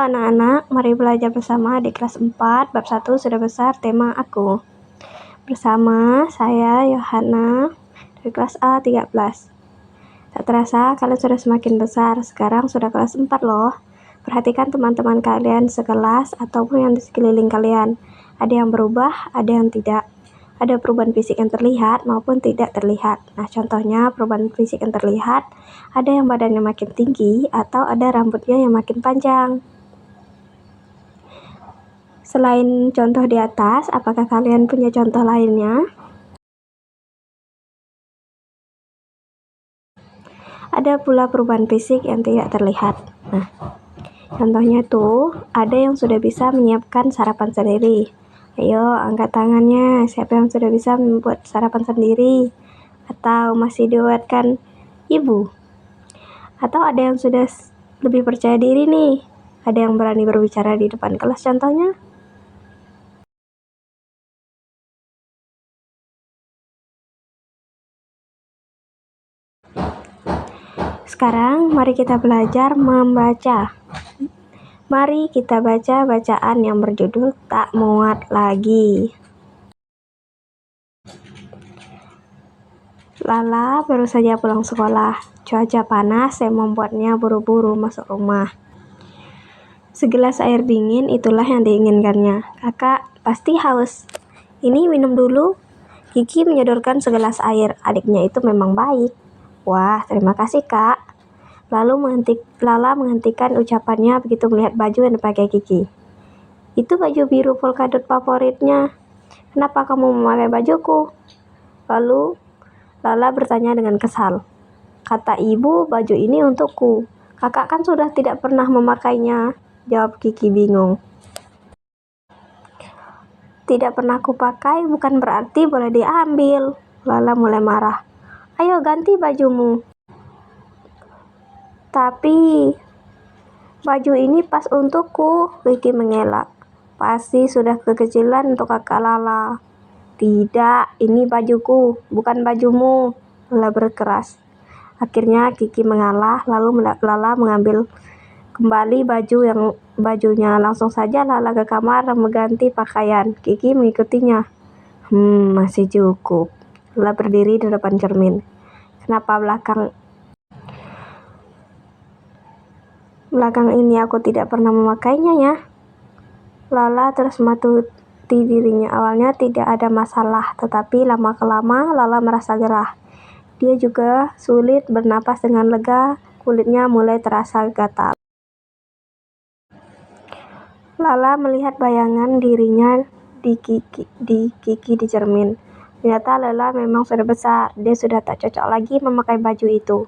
anak-anak, mari belajar bersama di kelas 4, bab 1 sudah besar, tema aku. Bersama saya, Yohana, dari kelas A13. Tak terasa, kalian sudah semakin besar, sekarang sudah kelas 4 loh. Perhatikan teman-teman kalian sekelas ataupun yang di sekeliling kalian. Ada yang berubah, ada yang tidak. Ada perubahan fisik yang terlihat maupun tidak terlihat. Nah, contohnya perubahan fisik yang terlihat, ada yang badannya makin tinggi atau ada rambutnya yang makin panjang. Selain contoh di atas, apakah kalian punya contoh lainnya? Ada pula perubahan fisik yang tidak terlihat. Nah, contohnya tuh, ada yang sudah bisa menyiapkan sarapan sendiri. Ayo, angkat tangannya. Siapa yang sudah bisa membuat sarapan sendiri? Atau masih dibuatkan ibu? Atau ada yang sudah lebih percaya diri nih? Ada yang berani berbicara di depan kelas contohnya? Sekarang, mari kita belajar membaca. Mari kita baca bacaan yang berjudul Tak Muat Lagi. Lala baru saja pulang sekolah. Cuaca panas yang membuatnya buru-buru masuk rumah. Segelas air dingin itulah yang diinginkannya. Kakak pasti haus. Ini minum dulu. Kiki menyodorkan segelas air. Adiknya itu memang baik. Wah, terima kasih, Kak. Lala menghentikan ucapannya begitu melihat baju yang dipakai Kiki. Itu baju biru polka dot favoritnya. Kenapa kamu memakai bajuku? Lalu Lala bertanya dengan kesal. Kata ibu, baju ini untukku. Kakak kan sudah tidak pernah memakainya. Jawab Kiki bingung. Tidak pernah kupakai bukan berarti boleh diambil. Lala mulai marah. Ayo ganti bajumu. Tapi baju ini pas untukku, Kiki mengelak. Pasti sudah kekecilan untuk kakak Lala. Tidak, ini bajuku, bukan bajumu, Lala berkeras. Akhirnya Kiki mengalah, lalu Lala mengambil kembali bajunya. Langsung saja Lala ke kamar mengganti pakaian. Kiki mengikutinya. Masih cukup. Lala berdiri di depan cermin. Kenapa belakang ini aku tidak pernah memakainya ya? Lala terus matuti dirinya. Awalnya tidak ada masalah, tetapi lama-kelama Lala merasa gerah. Dia juga sulit bernapas dengan lega, kulitnya mulai terasa gatal. Lala melihat bayangan dirinya di Kiki di cermin. Ternyata Lala memang sudah besar, dia sudah tak cocok lagi memakai baju itu.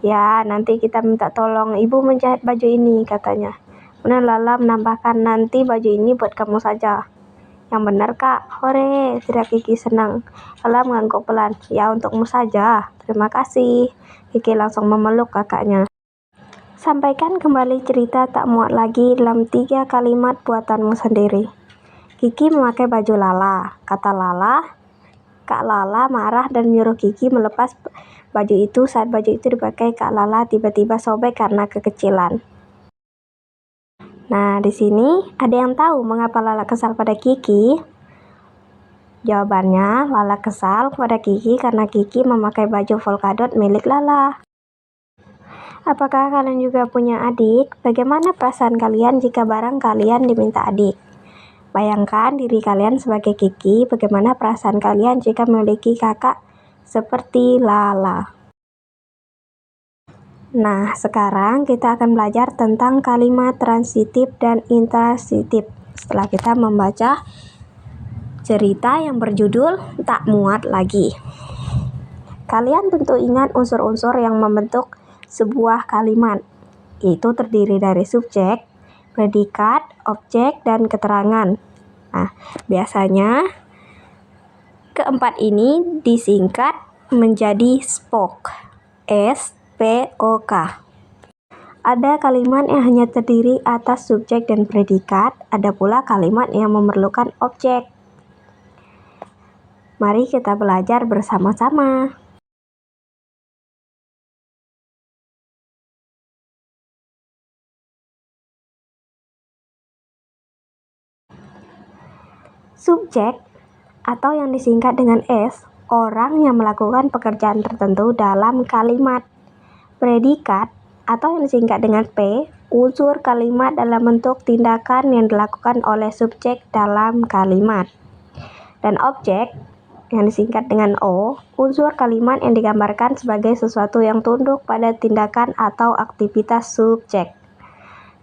Ya, nanti kita minta tolong ibu menjahit baju ini, katanya. Kemudian Lala menambahkan, nanti baju ini buat kamu saja. Yang benar, Kak. Hore, teriak Kiki senang. Lala mengangguk pelan. Ya, untukmu saja. Terima kasih. Kiki langsung memeluk kakaknya. Sampaikan kembali cerita Tak Muat Lagi dalam 3 kalimat buatanmu sendiri. Kiki memakai baju Lala. Kata Lala, Kak Lala marah dan menyuruh Kiki melepas baju itu. Saat baju itu dipakai, Kak Lala tiba-tiba sobek karena kekecilan. Nah, di sini ada yang tahu mengapa Lala kesal pada Kiki? Jawabannya, Lala kesal kepada Kiki karena Kiki memakai baju polka dot milik Lala. Apakah kalian juga punya adik? Bagaimana perasaan kalian jika barang kalian diminta adik? Bayangkan diri kalian sebagai Kiki, bagaimana perasaan kalian jika memiliki kakak seperti Lala? Nah, sekarang kita akan belajar tentang kalimat transitif dan intransitif. Setelah kita membaca cerita yang berjudul Tak Muat Lagi. Kalian tentu ingat unsur-unsur yang membentuk sebuah kalimat. Itu terdiri dari subjek, predikat, objek, dan keterangan. Nah, biasanya keempat ini disingkat menjadi SPOK. S-P-O-K. Ada kalimat yang hanya terdiri atas subjek dan predikat, ada pula kalimat yang memerlukan objek. Mari kita belajar bersama-sama. Subjek atau yang disingkat dengan S, orang yang melakukan pekerjaan tertentu dalam kalimat. Predikat atau yang disingkat dengan P, unsur kalimat dalam bentuk tindakan yang dilakukan oleh subjek dalam kalimat. Dan objek yang disingkat dengan O, unsur kalimat yang digambarkan sebagai sesuatu yang tunduk pada tindakan atau aktivitas subjek.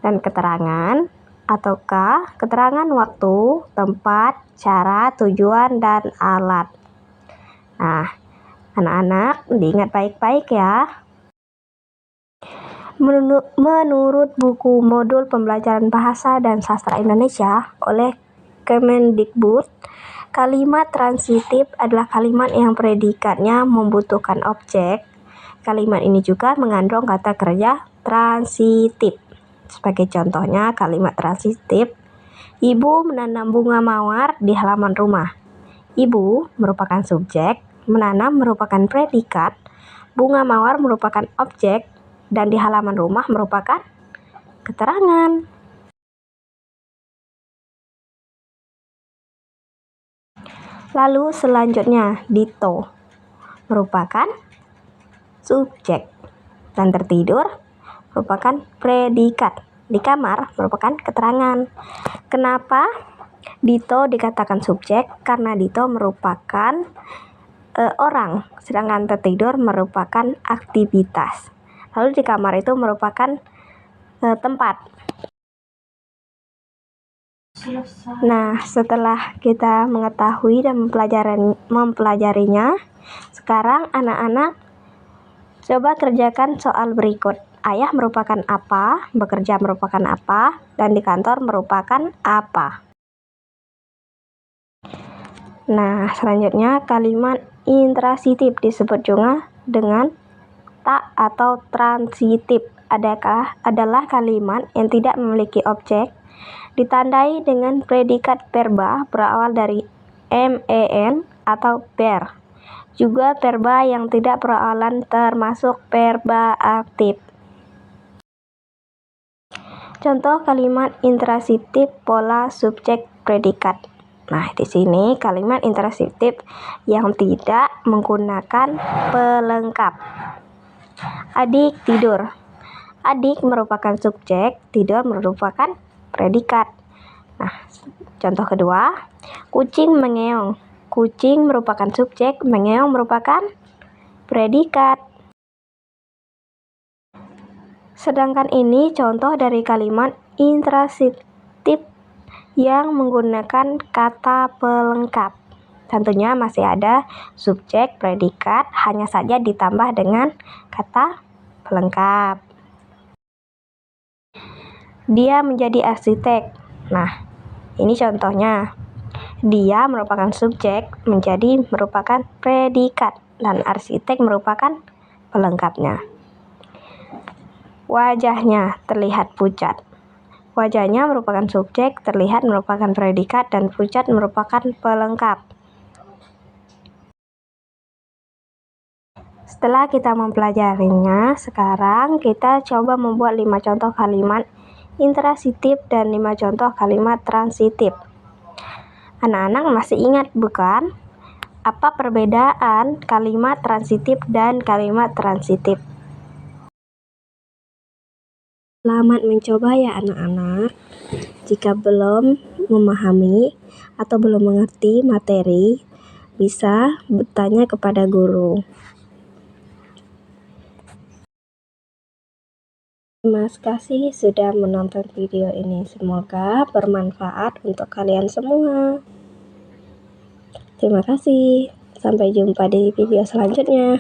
Dan keterangan atau K, keterangan waktu, tempat, cara, tujuan, dan alat. Nah, anak-anak diingat baik-baik ya. Menurut buku Modul Pembelajaran Bahasa dan Sastra Indonesia oleh Kemendikbud, kalimat transitif adalah kalimat yang predikatnya membutuhkan objek. Kalimat ini juga mengandung kata kerja transitif. Sebagai contohnya, kalimat transitif, ibu menanam bunga mawar di halaman rumah. Ibu merupakan subjek, menanam merupakan predikat, bunga mawar merupakan objek, dan di halaman rumah merupakan keterangan. Lalu selanjutnya, Dito merupakan subjek, dan tertidur merupakan predikat. Di kamar merupakan keterangan. Kenapa Dito dikatakan subjek? Karena Dito merupakan orang, sedangkan tertidur merupakan aktivitas. Lalu di kamar itu merupakan tempat. Nah, setelah kita mengetahui dan mempelajarinya, sekarang anak-anak coba kerjakan soal berikut. Ayah merupakan apa, bekerja merupakan apa, dan di kantor merupakan apa. Nah, selanjutnya kalimat intransitif disebut juga dengan tak atau transitif. Adalah kalimat yang tidak memiliki objek, ditandai dengan predikat verba berawal dari men atau ber. Juga verba yang tidak perawalan termasuk verba aktif. Contoh kalimat intransitif pola subjek predikat. Nah, di sini kalimat intransitif yang tidak menggunakan pelengkap. Adik tidur. Adik merupakan subjek, tidur merupakan predikat. Nah, contoh kedua, kucing mengeong. Kucing merupakan subjek, mengeong merupakan predikat. Sedangkan ini contoh dari kalimat intransitif yang menggunakan kata pelengkap. Tentunya masih ada subjek, predikat, hanya saja ditambah dengan kata pelengkap. Dia menjadi arsitek. Nah, ini contohnya. Dia merupakan subjek, menjadi merupakan predikat, dan arsitek merupakan pelengkapnya. Wajahnya terlihat pucat. Wajahnya merupakan subjek, terlihat merupakan predikat, dan pucat merupakan pelengkap. Setelah kita mempelajarinya, sekarang kita coba membuat 5 contoh kalimat intransitif dan 5 contoh kalimat transitif. Anak-anak masih ingat bukan? Apa perbedaan kalimat transitif dan kalimat transitif? Selamat mencoba ya anak-anak. Jika belum memahami atau belum mengerti materi, bisa bertanya kepada guru. Terima kasih sudah menonton video ini. Semoga bermanfaat untuk kalian semua. Terima kasih. Sampai jumpa di video selanjutnya.